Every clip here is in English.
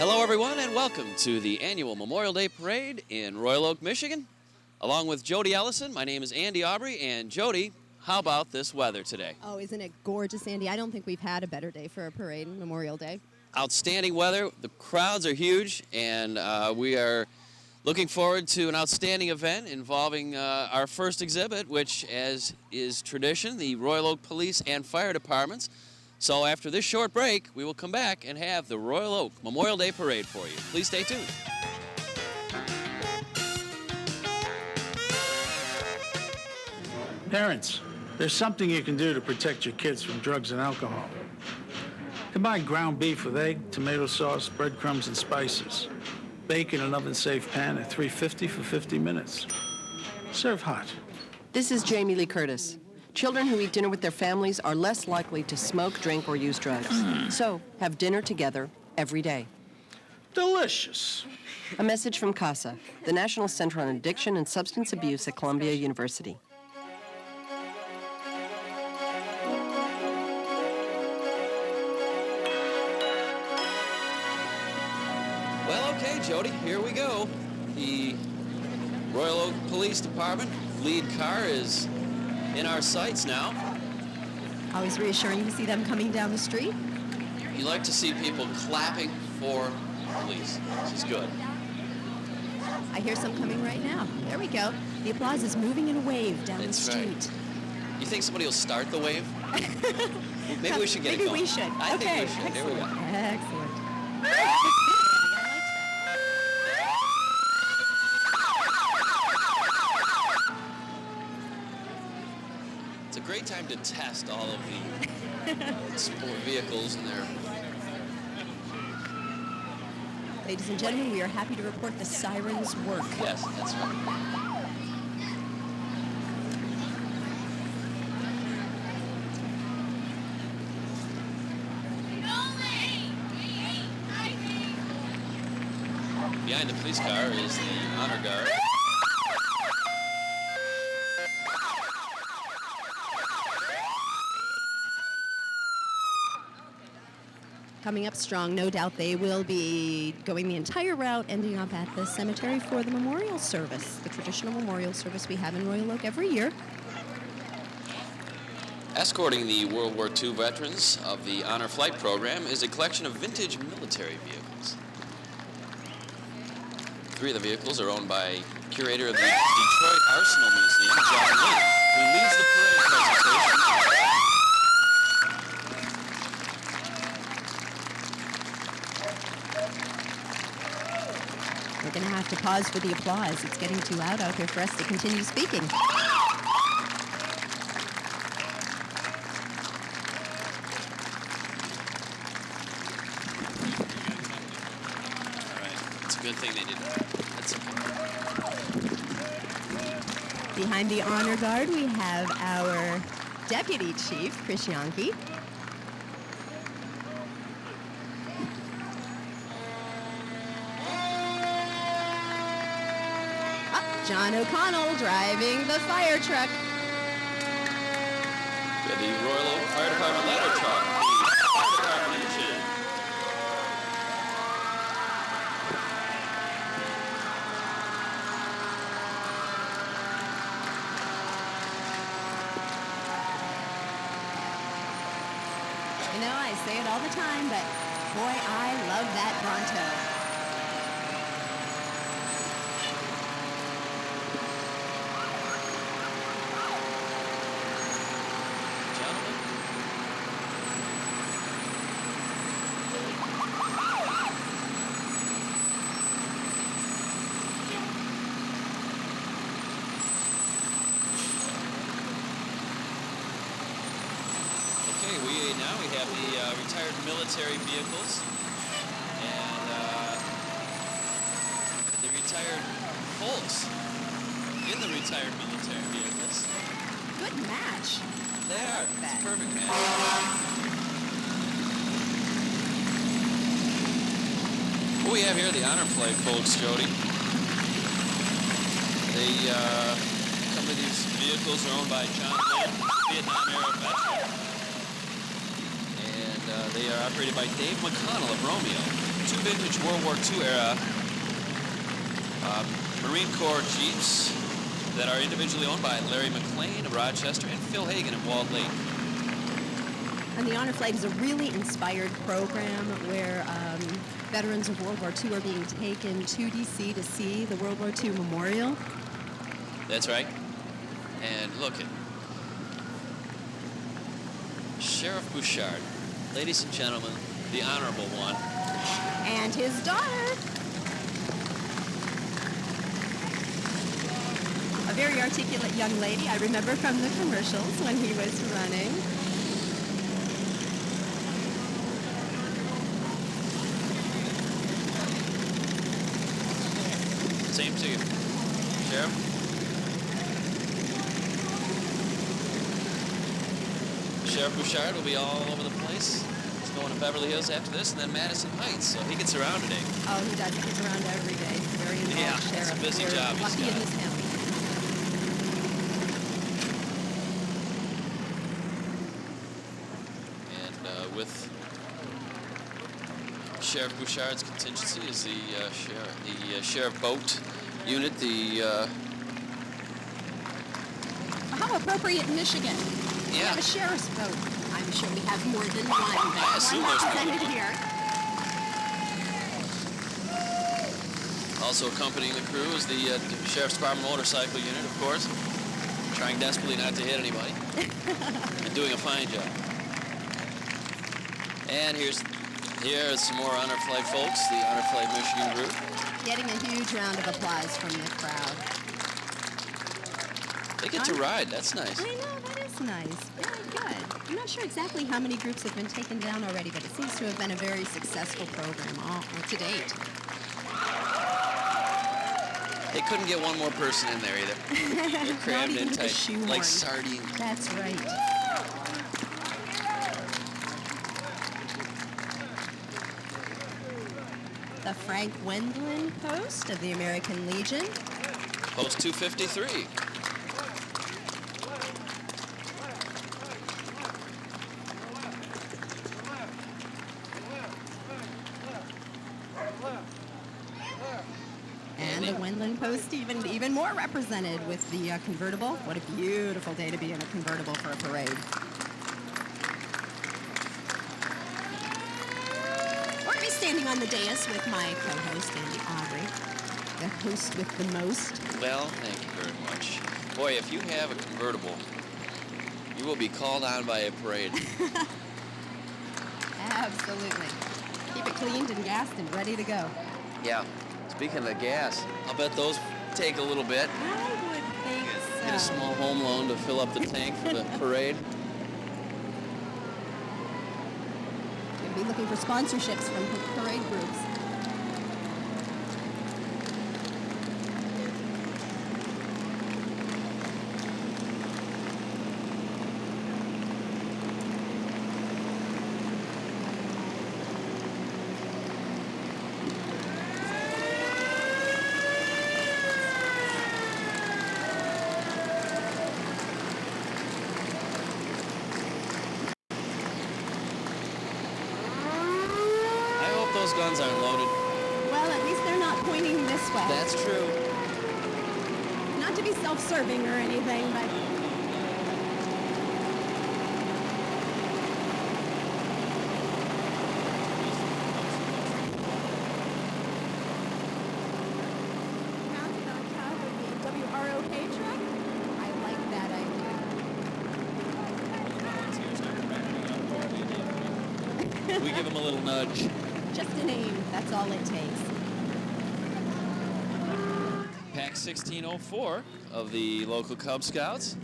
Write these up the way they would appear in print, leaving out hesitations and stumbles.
Hello, everyone, and welcome to the annual Memorial Day Parade in Royal Oak, Michigan. Along with Jody Ellison, my name is Andy Aubrey, and Jody, how about this weather today? Oh, isn't it gorgeous, Andy? I don't think we've had a better day for a parade, Memorial Day. Outstanding weather, the crowds are huge, and we are looking forward to an outstanding event involving our first exhibit, which, as is tradition, the Royal Oak Police and Fire Departments. So after this short break, we will come back and have the Royal Oak Memorial Day Parade for you. Please stay tuned. Parents, there's something you can do to protect your kids from drugs and alcohol. Combine ground beef with egg, tomato sauce, breadcrumbs, and spices. Bake in an oven-safe pan at 350 for 50 minutes. Serve hot. This is Jamie Lee Curtis. Children who eat dinner with their families are less likely to smoke, drink, or use drugs. So, have dinner together every day. Delicious. A message from CASA, the National Center on Addiction and Substance Abuse at Columbia University. Well, okay, Jody, here we go. The Royal Oak Police Department lead car is in our sights now. Always reassuring to see them coming down the street. You like to see people clapping for police. This is good. I hear some coming right now. There we go. The applause is moving in a wave down That's the right. street. You think somebody will start the wave? Maybe we should get it going. Maybe we should. I okay. think we should. Here we go. Excellent. It's a great time to test all of the sport vehicles and their... Ladies and gentlemen, we are happy to report the sirens work. Yes, that's right. Behind the police car is the honor guard. Coming up strong, no doubt they will be going the entire route, ending up at the cemetery for the memorial service, the traditional memorial service we have in Royal Oak every year. Escorting the World War II veterans of the Honor Flight Program is a collection of vintage military vehicles. 3 of the vehicles are owned by curator of the Detroit Arsenal Museum, John Lee, who leads the parade presentation. We're going to have to pause for the applause. It's getting too loud out here for us to continue speaking. All right. It's a good thing they didn't. That's okay. Behind the honor guard, we have our Deputy Chief, Chris Yonke. John O'Connell driving the fire truck. We have the Royal Oak Fire Department ladder truck. The fire department engine. You know, I say it all the time, but boy, I love that Bronto. Now we have the retired military vehicles and the retired folks in the retired military vehicles. Good match. They are. It's a perfect match. What we have here, the honor flight folks, Jody. They some of these vehicles are owned by John Lynn, Vietnam era veteran. They are operated by Dave McConnell of Romeo. two vintage World War II era Marine Corps Jeeps that are individually owned by Larry McLean of Rochester and Phil Hagan of Walled Lake. And the Honor Flight is a really inspired program where veterans of World War II are being taken to D.C. to see the World War II Memorial. That's right. And look at Sheriff Bouchard. Ladies and gentlemen, the honorable one. And his daughter. A very articulate young lady. I remember from the commercials when he was running. Same to you. Sheriff? Sheriff Bouchard will be all over the place. He's going to Beverly Hills after this, and then Madison Heights, so he gets around today. Oh, he does. He gets around every day. Very involved Yeah, sheriff. it's a busy We're job he's lucky in got. his county. And with Sheriff Bouchard's contingency is the sheriff boat unit, the How appropriate in Michigan. We Yeah. have a sheriff's boat. I'm sure we have more than one, but I assume there's more than represented one. here. Also accompanying the crew is the Sheriff's Department motorcycle unit, of course, trying desperately not to hit anybody and doing a fine job. And here are some more Honor Flight folks, the Honor Flight Michigan group. Getting a huge round of applause from the crowd. They get to ride, that's nice. I know, that is nice. Very good. I'm not sure exactly how many groups have been taken down already, but it seems to have been a very successful program to date. They couldn't get one more person in there either. They're crammed even in with a tight, shoehorn. like sardines. That's right. The Frank Wendland Post of the American Legion. Post 253. And the Wendland Post even more represented with the convertible. What a beautiful day to be in a convertible for a parade. We're going to be standing on the dais with my co-host, Andy Aubrey, the host with the most. Well, thank you very much. Boy, if you have a convertible, you will be called on by a parade. Absolutely. Keep it cleaned and gassed and ready to go. Yeah. Speaking of gas, I'll bet those take a little bit. I would think so. Get a small home loan to fill up the tank for the parade. We'll be looking for sponsorships from parade groups. Those guns aren't loaded. Well, at least they're not pointing this way. That's true. Not to be self-serving or anything, but mounted on top of the WROK truck. I like that idea. We give them a little nudge. Just a name, that's all it takes. Pack 1604 of the local Cub Scouts.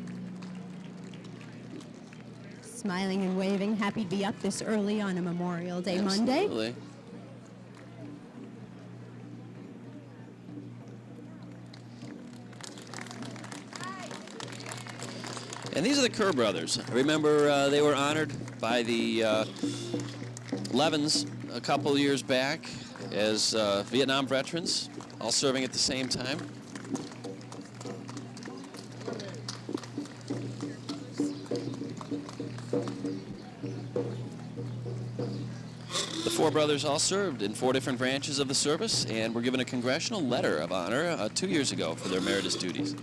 Smiling and waving, happy to be up this early on a Memorial Day Monday. Absolutely. And these are the Kerr brothers. Remember, they were honored by the Levins a couple years back as Vietnam veterans, all serving at the same time. The four brothers all served in 4 different branches of the service and were given a Congressional Letter of Honor 2 years ago for their meritorious duties.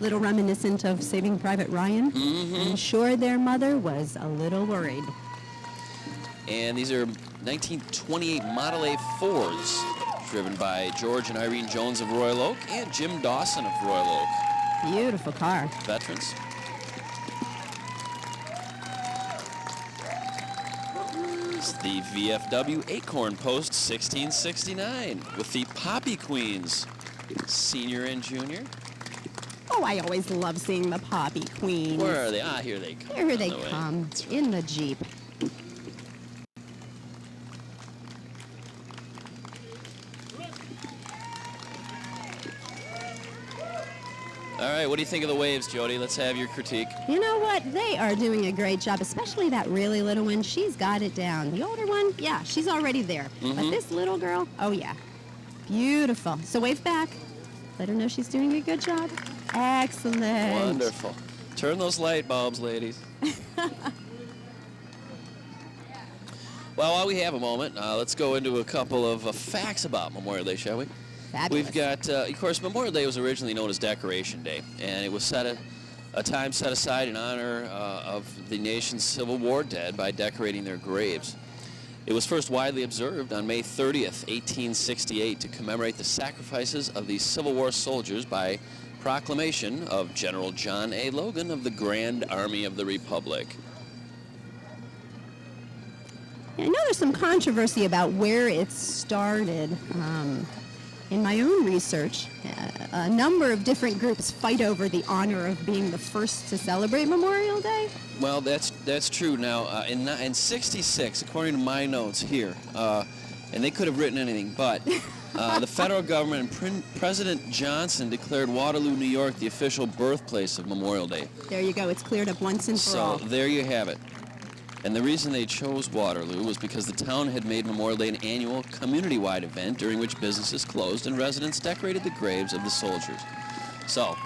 Little reminiscent of Saving Private Ryan. I'm sure their mother was a little worried. And these are 1928 Model A Fords, driven by George and Irene Jones of Royal Oak and Jim Dawson of Royal Oak. Beautiful car. Veterans. It's the VFW Acorn Post 1669 with the Poppy Queens, senior and junior. Oh, I always love seeing the Poppy Queens. Where are they? Ah, here they come. Here they on the way. come, in the Jeep. All right, what do you think of the waves, Jody? Let's have your critique. You know what? They are doing a great job, especially that really little one. She's got it down. The older one, yeah, she's already there. But this little girl, oh yeah. Beautiful. So wave back. Let her know she's doing a good job. Excellent. Wonderful. Turn those light bulbs, ladies. Well, while we have a moment, let's go into a couple of facts about Memorial Day, shall we? Fabulous. We've got, of course, Memorial Day was originally known as Decoration Day, and it was a time set aside in honor of the nation's Civil War dead by decorating their graves. It was first widely observed on May 30th, 1868, to commemorate the sacrifices of the Civil War soldiers by proclamation of General John A. Logan of the Grand Army of the Republic. I know there's some controversy about where it started. In my own research, a number of different groups fight over the honor of being the first to celebrate Memorial Day. Well, that's true. Now, in '66, according to my notes here, and they could have written anything, but the federal government and President Johnson declared Waterloo, New York, the official birthplace of Memorial Day. There you go. It's cleared up once and for all. So there you have it. And the reason they chose Waterloo was because the town had made Memorial Day an annual community-wide event during which businesses closed and residents decorated the graves of the soldiers. So,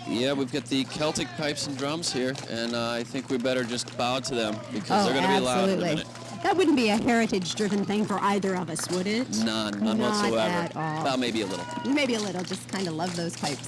yeah, we've got the Celtic pipes and drums here, and I think we better just bow to them because they're going to be loud in a minute. That wouldn't be a heritage-driven thing for either of us, would it? None Not whatsoever. at all. Well, maybe a little. Maybe a little. Just kind of love those pipes.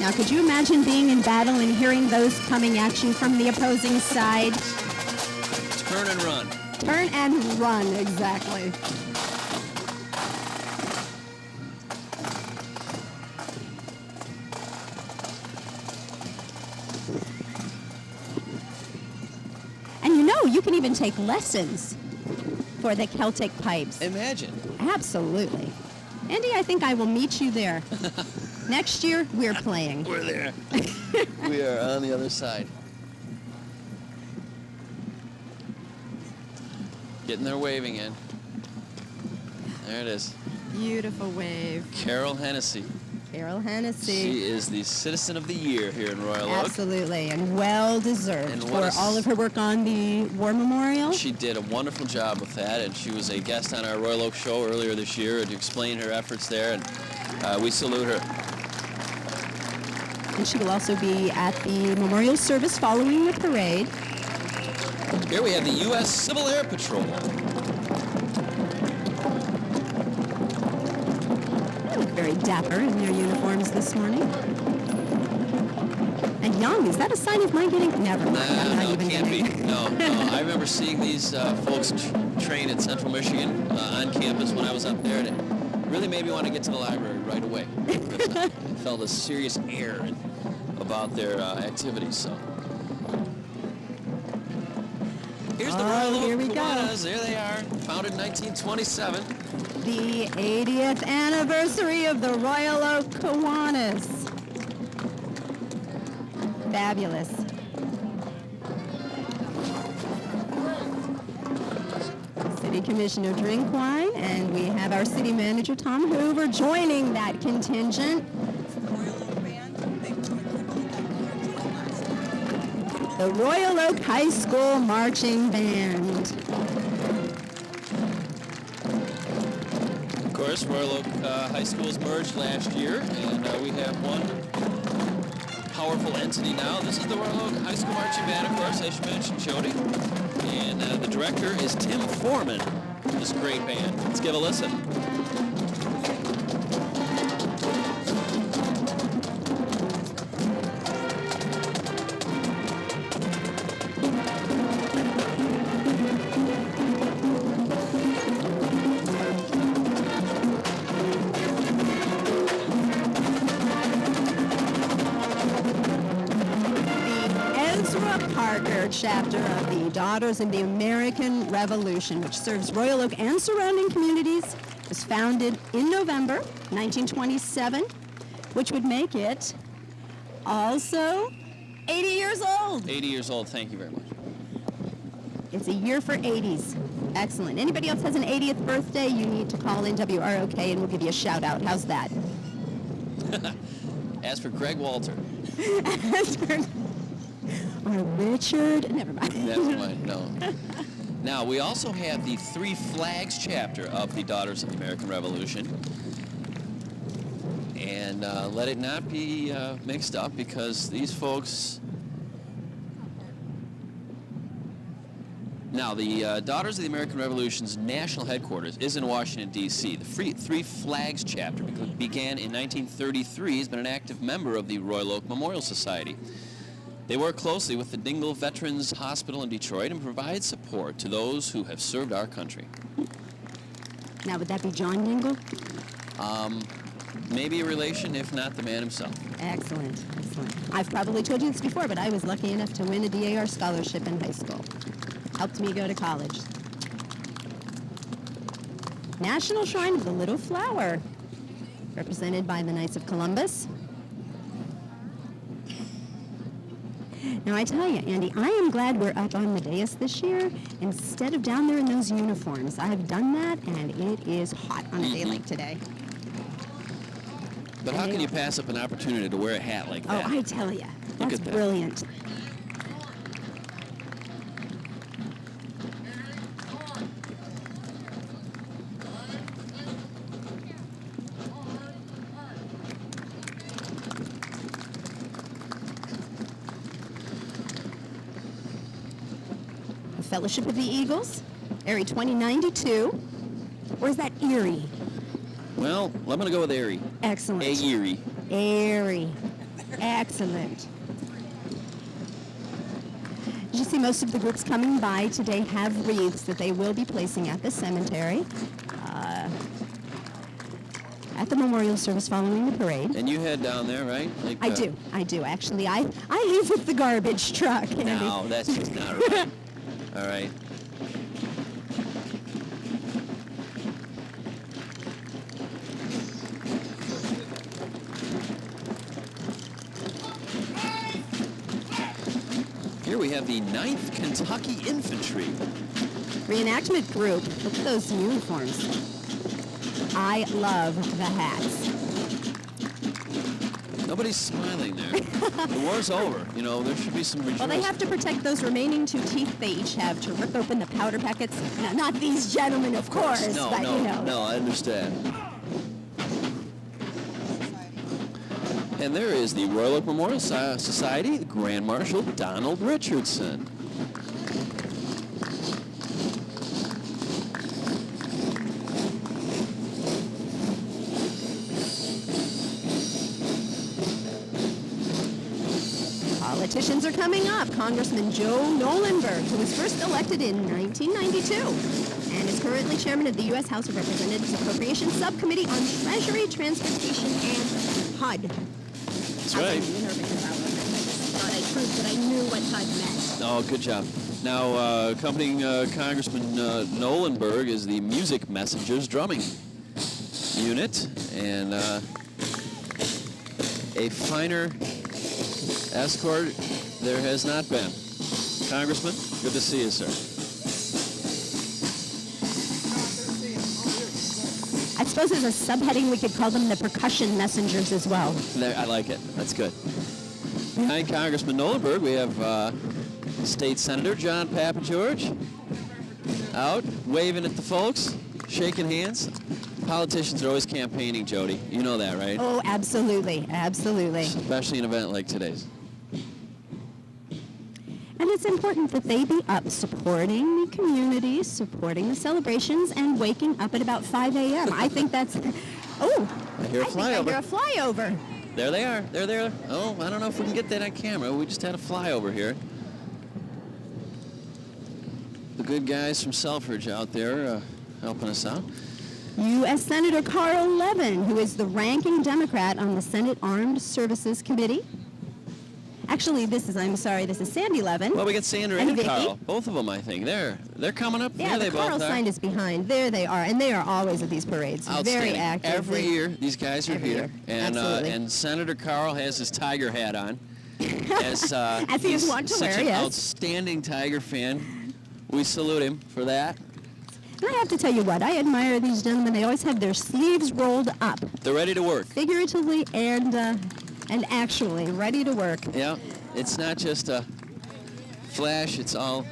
Now, could you imagine being in battle and hearing those coming at you from the opposing side? Turn and run. Turn and run, exactly. And you know, you can even take lessons for the Celtic pipes. Imagine. Absolutely. Andy, I think I will meet you there. Next year, we're playing. We're there. We are on the other side. Getting their waving in. There it is. Beautiful wave. Carol Hennessy. Carol Hennessy. She is the Citizen of the Year here in Royal Oak. Absolutely, and well deserved And for all of her work on the War Memorial. She did a wonderful job with that, and she was a guest on our Royal Oak show earlier this year to explain her efforts there, and we salute her. And she will also be at the memorial service following the parade. Here we have the U.S. Civil Air Patrol. They look very dapper in their uniforms this morning. And young, is that a sign of my getting? Never mind, I'm not No, even can't be. getting. No. I remember seeing these folks train at Central Michigan on campus when I was up there, and it really made me want to get to the library right away. Because I felt a serious air about their activities. So here's the Royal Oak here we go. Kiwanis. There they are, founded in 1927. The 80th anniversary of the Royal Oak Kiwanis. Fabulous. County Commissioner Drinkwine, and we have our city manager, Tom Hoover, joining that contingent. The Royal Oak High School Marching Band. Of course, Royal Oak High Schools merged last year, and we have one powerful entity now. This is the Royal Oak High School Marching Band, of course, as you mentioned, Jody. And the director is Tim Foreman, this great band. Let's give a listen. Chapter of the Daughters of the American Revolution, which serves Royal Oak and surrounding communities, was founded in November 1927, which would make it also 80 years old. 80 years old, thank you very much. It's a year for 80s. Excellent. Anybody else has an 80th birthday, you need to call in WROK and we'll give you a shout out. How's that? As for Greg Walter. Or Richard, never mind. Never mind, no. Now, we also have the Three Flags chapter of the Daughters of the American Revolution. And let it not be mixed up, because these folks... Now, the Daughters of the American Revolution's national headquarters is in Washington, D.C. The Three Flags chapter began in 1933, has been an active member of the Royal Oak Memorial Society. They work closely with the Dingle Veterans Hospital in Detroit and provide support to those who have served our country. Now, would that be John Dingle? Maybe a relation, if not the man himself. Excellent, excellent. I've probably told you this before, but I was lucky enough to win a DAR scholarship in high school. Helped me go to college. National Shrine of the Little Flower, represented by the Knights of Columbus. Now, I tell you, Andy, I am glad we're up on the dais this year instead of down there in those uniforms. I've done that, and it is hot on a day like today. But how can you pass up an opportunity to wear a hat like that? Oh, I tell you, that's at that. brilliant. Fellowship of the Eagles, Erie 2092. Or is that Erie? Well, I'm going to go with Erie. Excellent. Erie. Erie. Excellent. Did you see most of the groups coming by today have wreaths that they will be placing at the cemetery at the memorial service following the parade. And you head down there, right? Like, I do. Actually, I leave with the garbage truck, Andy. No, that's just not right. All right. Here we have the 9th Kentucky Infantry. Reenactment group. Look at those uniforms. I love the hats. Nobody's smiling there. The war's over. You know, there should be some rejoicing. Well, they have to protect those remaining 2 teeth they each have to rip open the powder packets. Now, not these gentlemen, of course, No, but you know. No, I understand. And there is the Royal Oak Memorial Society, the Grand Marshal Donald Richardson. Politicians are coming up. Congressman Joe Nolenberg, who was first elected in 1992 and is currently chairman of the U.S. House of Representatives Appropriations Subcommittee on Treasury, Transportation, and HUD. That's right. Thought I proved that I knew what HUD meant. Oh, good job. Now, accompanying Congressman Nolenberg is the Music Messengers Drumming Unit, and a finer escort there has not been. Congressman, good to see you, sir. suppose as a subheading, we could call them the percussion messengers as well. There, I like it. That's good. Behind Congressman Nolenberg, we have State Senator John Papageorge out waving at the folks, shaking hands. Politicians are always campaigning, Jody. You know that, right? Oh, absolutely, absolutely. Especially an event like today's. And it's important that they be up supporting the community, supporting the celebrations, and waking up at about 5 a.m. I think that's... Oh, I hear a flyover. I hear a flyover. There they are. They're there. Oh, I don't know if we can get that on camera. We just had a flyover here. The good guys from Selfridge out there helping us out. U.S. Senator Carl Levin, who is the ranking Democrat on the Senate Armed Services Committee. Actually, this is Sandy Levin. Well, we got Sandra and Carl. Both of them, I think. They're coming up. Yeah, there the they Carl both are. sign is behind. There they are, and they are always at these parades. Very active. Every year, these guys are Every here. year. And Absolutely. and Senator Carl has his Tiger hat on. As he is he's wont to such wear, an yes. outstanding Tiger fan. We salute him for that. And I have to tell you what, I admire these gentlemen. They always have their sleeves rolled up, They're ready to work. figuratively and actually, ready to work. Yeah, it's not just a flash. It's all.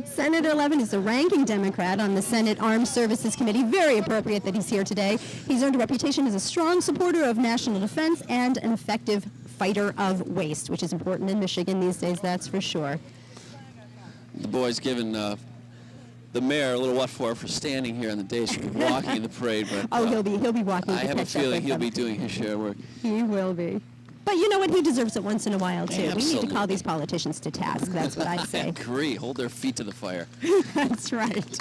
Senator Levin is the ranking Democrat on the Senate Armed Services Committee. Very appropriate that he's here today. He's earned a reputation as a strong supporter of national defense and an effective fighter of waste, which is important in Michigan these days, that's for sure. The boys giving the mayor a little what for standing here on the dais, walking in the parade. But He'll be walking. I to have a catch up feeling with he'll them. be doing his share of work. He will be. But you know what? He deserves it once in a while, too. We need to Absolutely. call these politicians to task. That's what I I say. agree. Hold their feet to the fire. That's right.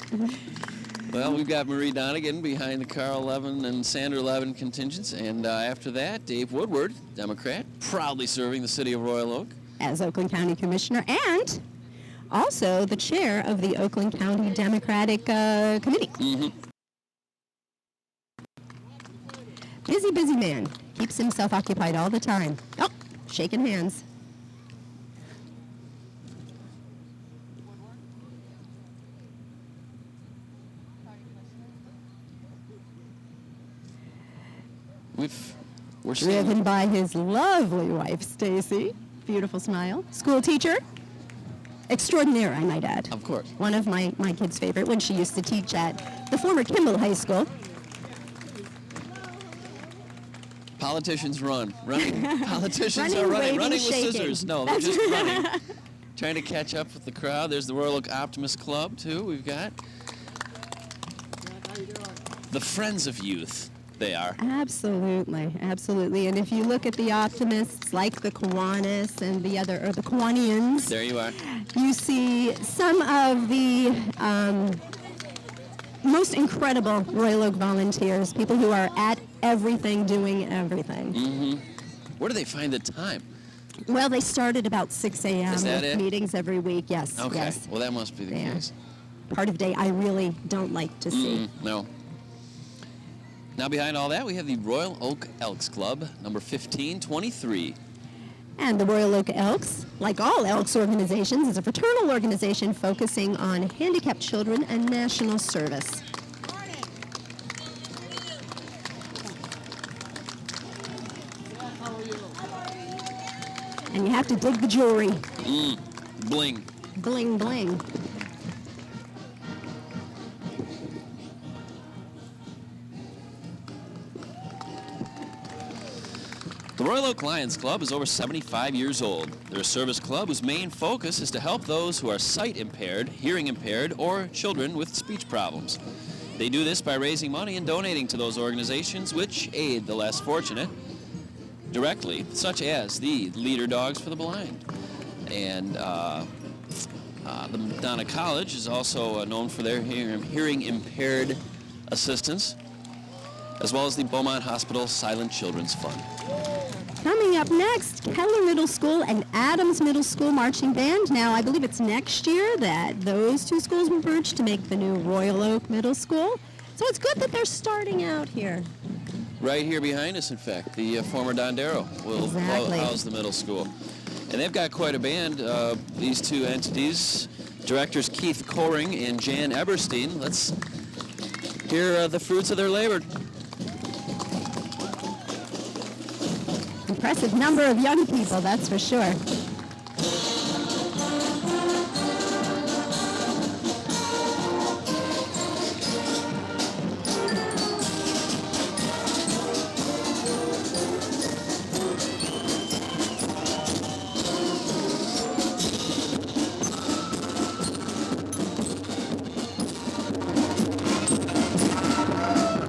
Well, we've got Marie Donegan behind the Carl Levin and Sandra Levin contingents. And after that, Dave Woodward, Democrat, proudly serving the city of Royal Oak. As Oakland County Commissioner and also the chair of the Oakland County Democratic Committee. Mm-hmm. Busy man. Keeps himself occupied all the time. Oh, shaking hands. We're seeing Driven by his lovely wife, Stacy. Beautiful smile. School teacher. Extraordinaire, I might add. Of course. One of my kids' favorite when she used to teach at the former Kimball High School. Politicians running. Politicians Running, are running. waving, Running with shaking. scissors. No, they're just running. Trying to catch up with the crowd. There's the Royal Oak Optimist Club, too. We've got the Friends of Youth. They are. Absolutely, absolutely. And if you look at the optimists like the Kiwanis and the Kiwanians, There you are. you see some of the most incredible Royal Oak volunteers, people who are at everything, doing everything. Mm-hmm. Where do they find the time? Well, they start at about 6 a.m. Is that with it? meetings every week. Yes, Okay. yes. Well, that must be the Yeah. case. Part of day I really don't like to see. No. Now behind all that, we have the Royal Oak Elks Club, number 1523. And the Royal Oak Elks, like all Elks organizations, is a fraternal organization focusing on handicapped children and national service. And you have to dig the jewelry. Bling. Bling, bling. The Royal Oak Lions Club is over 75 years old. They're a service club whose main focus is to help those who are sight impaired, hearing impaired, or children with speech problems. They do this by raising money and donating to those organizations which aid the less fortunate directly, such as the Leader Dogs for the Blind. And the Madonna College is also known for their hearing impaired assistance, as well as the Beaumont Hospital Silent Children's Fund. Coming up next, Keller Middle School and Adams Middle School Marching Band. Now, I believe it's next year that those two schools will merge to make the new Royal Oak Middle School. So it's good that they're starting out here. Right here behind us, in fact, the former Dondero will Exactly. house the middle school. And they've got quite a band, these two entities, directors Keith Coring and Jan Eberstein. Let's hear the fruits of their labor. Impressive number of young people, that's for sure.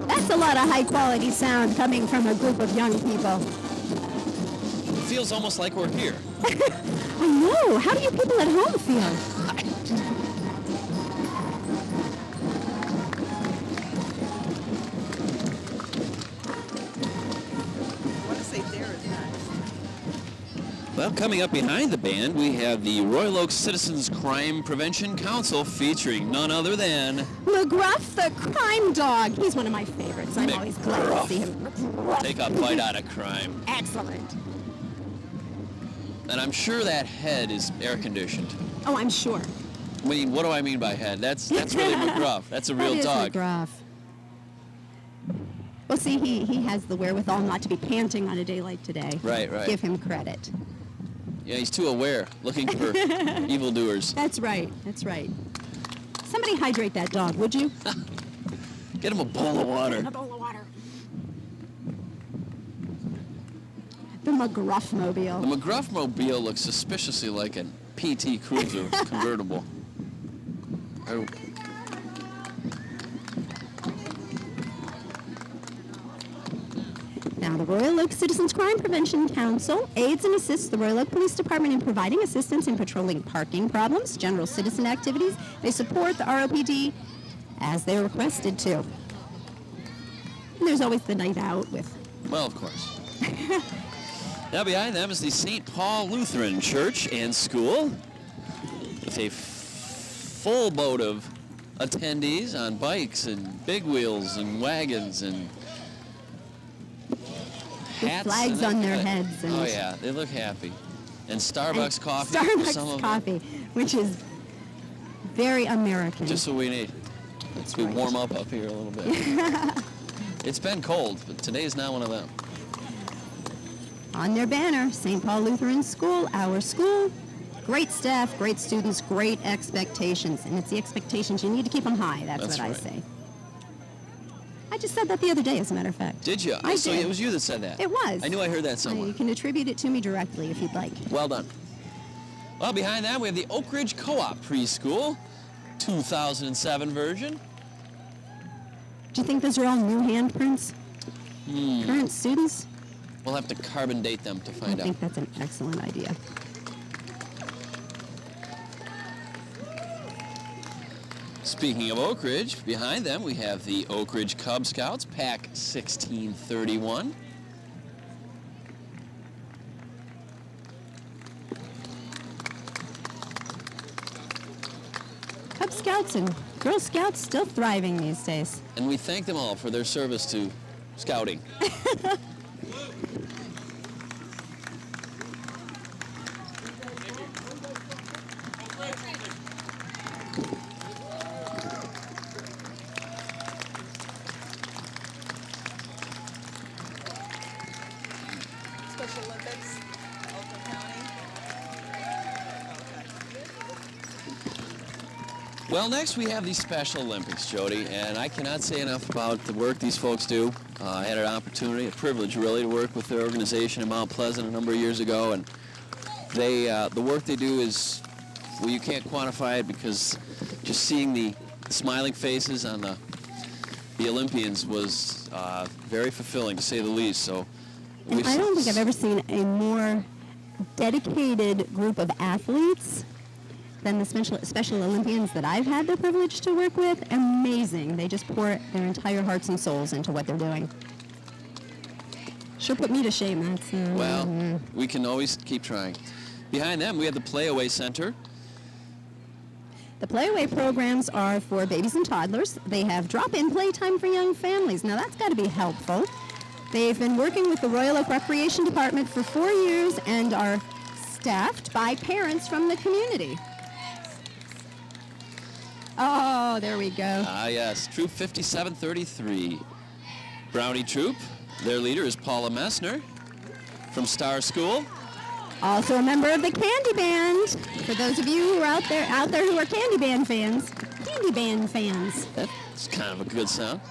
That's a lot of high-quality sound coming from a group of young people. It feels almost like we're here. I know. How do you people at home feel? Well, coming up behind the band, we have the Royal Oak Citizens Crime Prevention Council featuring none other than McGruff the crime dog. He's one of my favorites. I'm always glad to McGruff. see him. Take a bite out of crime. Excellent. And I'm sure that head is air conditioned. Oh, I'm sure. I mean, what do I mean by head? That's really McGruff. That's a real That is dog. McGruff. Well, see, he has the wherewithal not to be panting on a day like today. Right, right. Give him credit. Yeah, he's too aware, looking for evildoers. That's right. That's right. Somebody hydrate that dog, would you? Get him a bowl of water. A bowl of water. The McGruff-mobile. The McGruff Mobile looks suspiciously like a PT Cruiser convertible. Oh. Now, the Royal Oak Citizens Crime Prevention Council aids and assists the Royal Oak Police Department in providing assistance in patrolling parking problems, general citizen activities. They support the ROPD as they're requested to. And there's always the night out with... Well, of course. Now behind them is the St. Paul Lutheran Church and School with a full boat of attendees on bikes and big wheels and wagons and hats. flags and on their everything. heads and- Oh yeah, they look happy. And Starbucks coffee. for some Starbucks of them. coffee, which is very American. Just what we need. That's We right. warm up here a little bit. It's been cold, but today's not one of them. On their banner, St. Paul Lutheran School, our school. Great staff, great students, great expectations. And it's the expectations, you need to keep them high. That's That's what I right. say. I just said that the other day, as a matter of fact. Did you? I So did. it was you that said that. It was. I knew I heard that somewhere. You can attribute it to me directly if you'd like. Well done. Well, behind that, we have the Oak Ridge Co-op Preschool, 2007 version. Do you think those are all new handprints? Current students? We'll have to carbon date them to I find out. think that's an excellent idea. Speaking of Oak Ridge, behind them we have the Oak Ridge Cub Scouts, Pack 1631. Cub Scouts and Girl Scouts still thriving these days. And we thank them all for their service to scouting. Special Olympics, Oakland County. Well, next we have the Special Olympics, Jody, and I cannot say enough about the work these folks do. I had an opportunity, a privilege really, to work with their organization in Mount Pleasant a number of years ago, and they, the work they do is, well, you can't quantify it because just seeing the smiling faces on the Olympians was very fulfilling, to say the least. So And I don't think I've ever seen a more dedicated group of athletes than the Special Olympians that I've had the privilege to work with. Amazing. They just pour their entire hearts and souls into what they're doing. Sure put me to shame. That's Well, we can always keep trying. Behind them, we have the Playaway Center. The Playaway programs are for babies and toddlers. They have drop-in playtime for young families. Now that's got to be helpful. They've been working with the Royal Oak Recreation Department for 4 years and are staffed by parents from the community. Oh, Oh, there we go. Ah, yes. Troop 5733. Brownie Troop. Their leader is Paula Messner from Star School. Also a member of the Candy Band. For those of you who are out there who are Candy Band fans. Candy Band fans. That's kind of a good sound.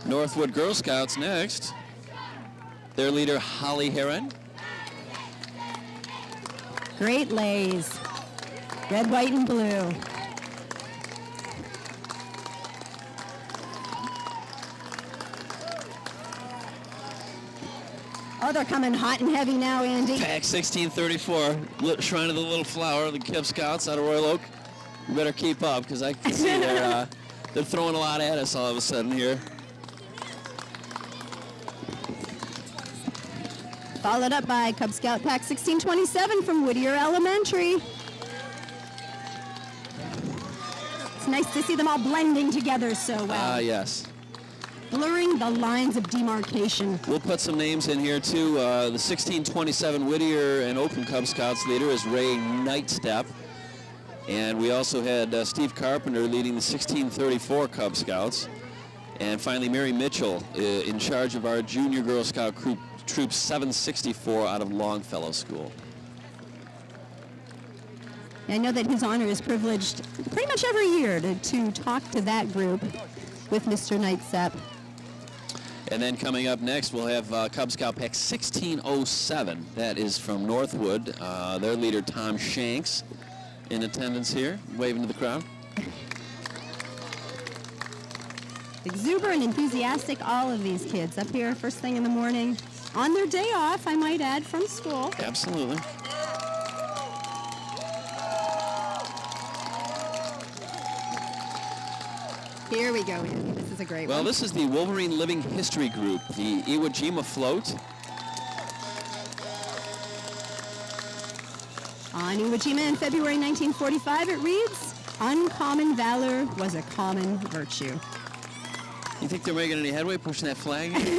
Northwood Girl Scouts next. Their leader, Holly Heron. Great Lays. Red, white, and blue. Oh, they're coming hot and heavy now, Andy. Pack 1634, Shrine of the Little Flower, the Cub Scouts out of Royal Oak. You better keep up, because I can see they're throwing a lot at us all of a sudden here. Followed up by Cub Scout Pack 1627 from Whittier Elementary. It's nice to see them all blending together so well. Ah, yes. Blurring the lines of demarcation. We'll put some names in here, too. The 1627 Whittier and Open Cub Scouts leader is Ray Nightstep. And we also had Steve Carpenter leading the 1634 Cub Scouts. And finally, Mary Mitchell in charge of our Junior Girl Scout Troop 764 out of Longfellow School. I know that His Honor is privileged pretty much every year to talk to that group with Mr. Nightstep. And then coming up next, we'll have Cub Scout Pack 1607. That is from Northwood. Their leader, Tom Shanks, in attendance here, waving to the crowd. Exuberant, enthusiastic, all of these kids up here first thing in the morning. On their day off, I might add, from school. Absolutely. Here we go, Andy. This is a great Well, one. this is the Wolverine Living History Group, the Iwo Jima float. On Iwo Jima in February 1945, it reads, "Uncommon valor was a common virtue." You think they're making any headway pushing that flag in?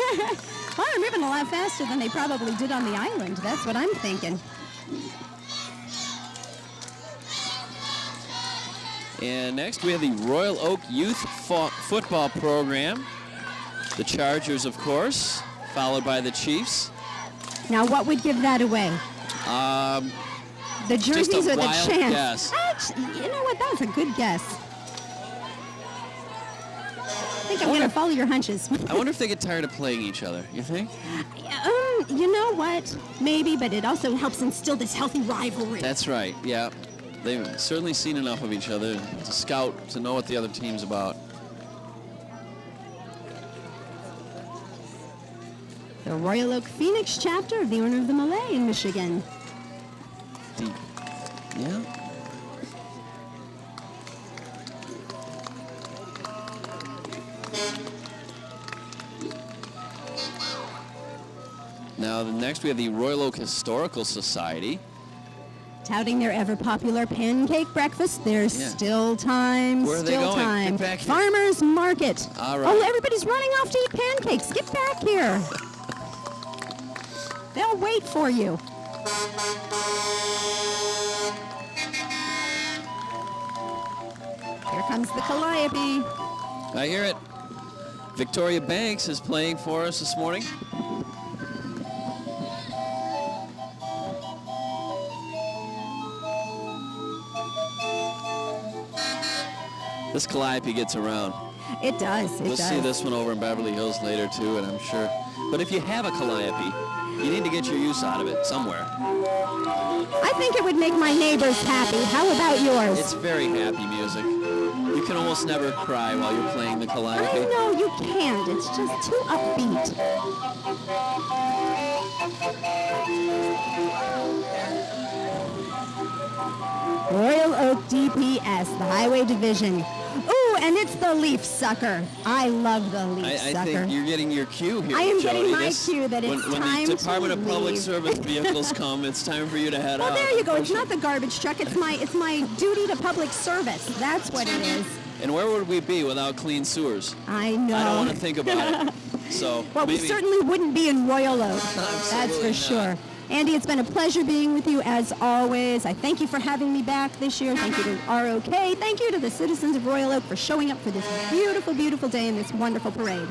Well, they're moving a lot faster than they probably did on the island. That's what I'm thinking. And next we have the Royal Oak Youth Football Program. The Chargers, of course, followed by the Chiefs. Now, what would give that away? The jerseys just a or the wild chants? guess. Actually, you know what? That was a good guess. I think I'm going to follow your hunches. I wonder if they get tired of playing each other. You think? You know what? Maybe, but it also helps instill this healthy rivalry. That's right, yeah. They've certainly seen enough of each other to scout, to know what the other team's about. The Royal Oak Phoenix chapter of the Order of the Malay in Michigan. Yeah. Now, next we have the Royal Oak Historical Society. Touting their ever-popular pancake breakfast. There's Yeah. still time, Where are they still going? time. Get back here. Farmers Market. All right. Oh, everybody's running off to eat pancakes. Get back here. They'll wait for you. Here comes the calliope. I hear it. Victoria Banks is playing for us this morning. This calliope gets around. It does. We'll see this one over in Beverly Hills later too, and I'm sure. But if you have a calliope, you need to get your use out of it somewhere. I think it would make my neighbors happy. How about yours? It's very happy music. You can almost never cry while you're playing the I calliope. know you can't. It's just too upbeat. Royal Oak DPS, the Highway Division. Ooh, and it's the Leaf Sucker. I love the Leaf I Sucker. think you're getting your cue here, I am Jody. getting my cue that it's when time the to Department of Public leave. Service vehicles come, it's time for you to head out. Well, there you go. It's not the garbage truck. It's my duty to public service. That's what it is. And where would we be without clean sewers? I know. I don't want to think about it. So Well, we maybe certainly wouldn't be in Royal Oak. That's for Absolutely sure. not. Andy, it's been a pleasure being with you as always. I thank you for having me back this year. Thank you to ROK. Thank you to the citizens of Royal Oak for showing up for this beautiful, beautiful day and this wonderful parade.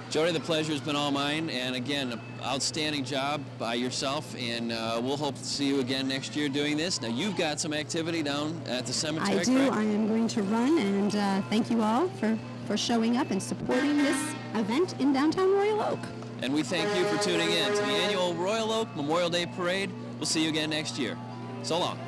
Jody, the pleasure has been all mine, and again, an outstanding job by yourself, and we'll hope to see you again next year doing this. Now, you've got some activity down at the cemetery, I do. correct? I am going to run, and thank you all for showing up and supporting this event in downtown Royal Oak. And we thank you for tuning in to the annual Royal Oak Memorial Day Parade. We'll see you again next year. So long.